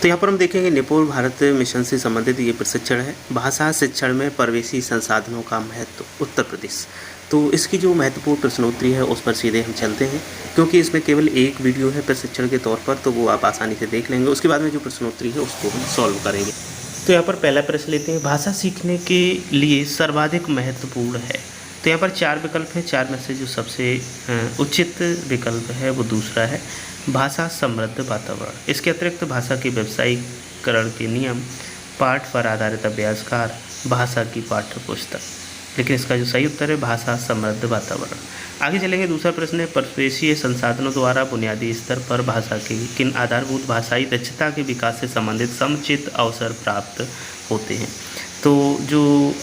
तो यहाँ पर हम देखेंगे निपुण भारत मिशन से संबंधित ये प्रशिक्षण है, भाषा शिक्षण में प्रवेशी संसाधनों का महत्व उत्तर प्रदेश। तो इसकी जो महत्वपूर्ण प्रश्नोत्तरी है उस पर सीधे हम चलते हैं, क्योंकि इसमें केवल एक वीडियो है प्रशिक्षण के तौर पर, तो वो आप आसानी से देख लेंगे। उसके बाद में जो प्रश्नोत्तरी है उसको हम सॉल्व करेंगे। तो यहाँ पर पहला प्रश्न लेते हैं, भाषा सीखने के लिए सर्वाधिक महत्वपूर्ण है। तो यहाँ पर 4 विकल्प हैं, 4 में से जो सबसे उचित विकल्प है वो दूसरा है, भाषा समृद्ध वातावरण। इसके अतिरिक्त भाषा के व्यावसायीकरण के नियम, पाठ पर आधारित अभ्यासकार, भाषा की पाठ्य पुस्तक। लेकिन इसका जो सही उत्तर है भाषा समृद्ध वातावरण। आगे चलेंगे, दूसरा प्रश्न है, परिवेशीय संसाधनों द्वारा बुनियादी स्तर पर भाषा की किन आधारभूत भाषाई दक्षता के विकास से संबंधित समुचित अवसर प्राप्त होते हैं। तो जो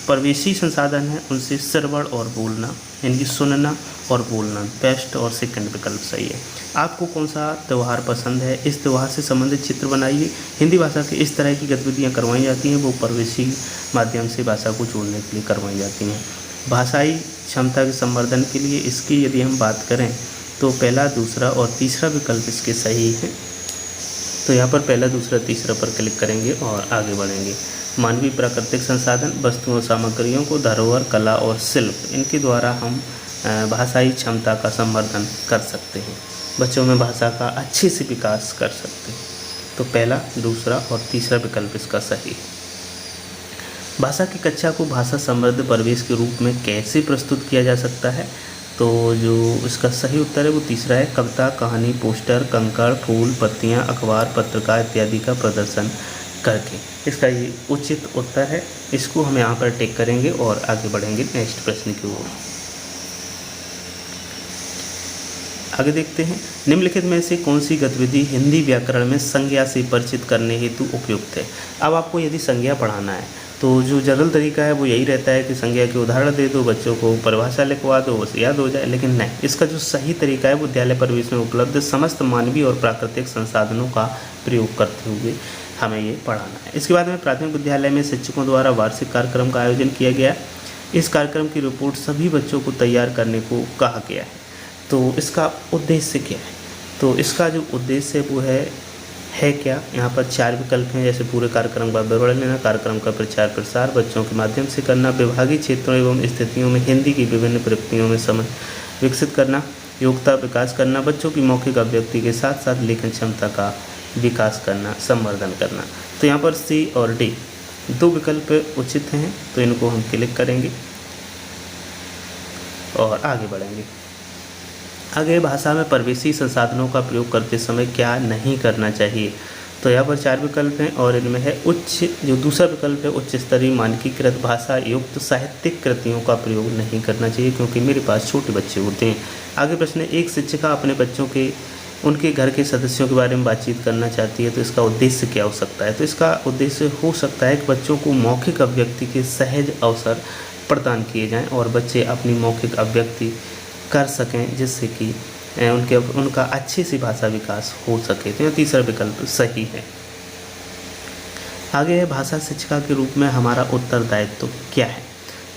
परिवेशी संसाधन है उनसे श्रवण और बोलना, यानी सुनना और बोलना, बेस्ट और सेकंड विकल्प सही है। आपको कौन सा त्यौहार पसंद है, इस त्यौहार से संबंधित चित्र बनाइए। हिंदी भाषा के इस तरह की गतिविधियाँ करवाई जाती हैं वो परिवेशी माध्यम से भाषा को जोड़ने के लिए करवाई जाती हैं। भाषाई क्षमता के संवर्धन के लिए इसकी यदि हम बात करें तो पहला, दूसरा और तीसरा विकल्प इसके सही हैं। तो यहाँ पर पहला, दूसरा, तीसरा पर क्लिक करेंगे और आगे बढ़ेंगे। मानवीय प्राकृतिक संसाधन, वस्तुओं और सामग्रियों को धरोहर, कला और शिल्प, इनके द्वारा हम भाषाई क्षमता का संवर्धन कर सकते हैं, बच्चों में भाषा का अच्छे से विकास कर सकते हैं। तो पहला, दूसरा और तीसरा विकल्प इसका सही है। भाषा की कक्षा को भाषा समृद्ध परिवेश के रूप में कैसे प्रस्तुत किया जा सकता है। तो जो इसका सही उत्तर है वो तीसरा है, कविता, कहानी, पोस्टर, कंकड़, फूल, पत्तियाँ, अखबार, पत्रिका इत्यादि का प्रदर्शन करके। इसका ये उचित उत्तर है, इसको हम यहाँ पर टिक करेंगे और आगे बढ़ेंगे नेक्स्ट प्रश्न की ओर। आगे देखते हैं, निम्नलिखित में से कौन सी गतिविधि हिंदी व्याकरण में संज्ञा से परिचित करने हेतु उपयुक्त है। अब आपको यदि संज्ञा पढ़ाना है तो जो जनरल तरीका है वो यही रहता है कि संज्ञा के उदाहरण दे दो, बच्चों को परिभाषा लिखवा दो, बस याद हो जाए। लेकिन नहीं, इसका जो सही तरीका है विद्यालय परिवेश में उपलब्ध समस्त मानवीय और प्राकृतिक संसाधनों का प्रयोग करते हुए हमें ये पढ़ाना है। इसके बाद में प्राथमिक विद्यालय में शिक्षकों द्वारा वार्षिक कार्यक्रम का आयोजन किया गया। इस कार्यक्रम की रिपोर्ट सभी बच्चों को तैयार करने को कहा गया है। तो इसका उद्देश्य क्या है, तो इसका जो उद्देश्य है वो है क्या। यहाँ पर 4 विकल्प हैं, जैसे पूरे कार्यक्रम का विवरण लेना, कार्यक्रम का प्रचार प्रसार बच्चों के माध्यम से करना, विभागीय क्षेत्रों एवं स्थितियों में हिंदी की विभिन्न प्रयुक्तियों में समझ विकसित करना, योग्यता विकास करना, बच्चों की मौखिक अभिव्यक्ति के साथ साथ लेखन क्षमता का विकास करना, संवर्धन करना। तो यहाँ पर सी और डी 2 विकल्प उचित हैं, तो इनको हम क्लिक करेंगे और आगे बढ़ेंगे। आगे, भाषा में परिवेशी संसाधनों का प्रयोग करते समय क्या नहीं करना चाहिए। तो यहाँ पर 4 विकल्प हैं और इनमें है जो दूसरा विकल्प है, उच्च स्तरीय मानकीकृत भाषा युक्त साहित्यिक कृतियों का प्रयोग नहीं करना चाहिए, क्योंकि मेरे पास छोटे बच्चे होते हैं। आगे प्रश्न है, एक शिक्षिका अपने बच्चों के उनके घर के सदस्यों के बारे में बातचीत करना चाहती है, तो इसका उद्देश्य क्या हो सकता है। तो इसका उद्देश्य हो सकता है कि बच्चों को मौखिक अभिव्यक्ति के सहज अवसर प्रदान किए जाएँ और बच्चे अपनी मौखिक अभिव्यक्ति कर सकें, जिससे कि उनका अच्छे से भाषा विकास हो सके। तो यह तीसरा विकल्प सही है। आगे है, भाषा शिक्षिका के रूप में हमारा उत्तरदायित्व क्या है।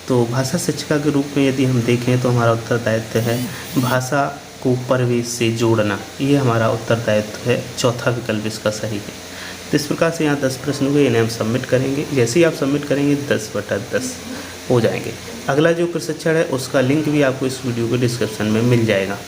तो भाषा शिक्षिका के रूप में यदि हम देखें तो हमारा उत्तरदायित्व है भाषा को परिवेश से जोड़ना, ये हमारा उत्तरदायित्व है। चौथा विकल्प इसका सही है। तो इस प्रकार से यहाँ 10 प्रश्न हुए, इन्हें हम सबमिट करेंगे। जैसे ही आप सबमिट करेंगे 10/10 हो जाएंगे। अगला जो प्रशिक्षण है उसका लिंक भी आपको इस वीडियो के डिस्क्रिप्शन में मिल जाएगा।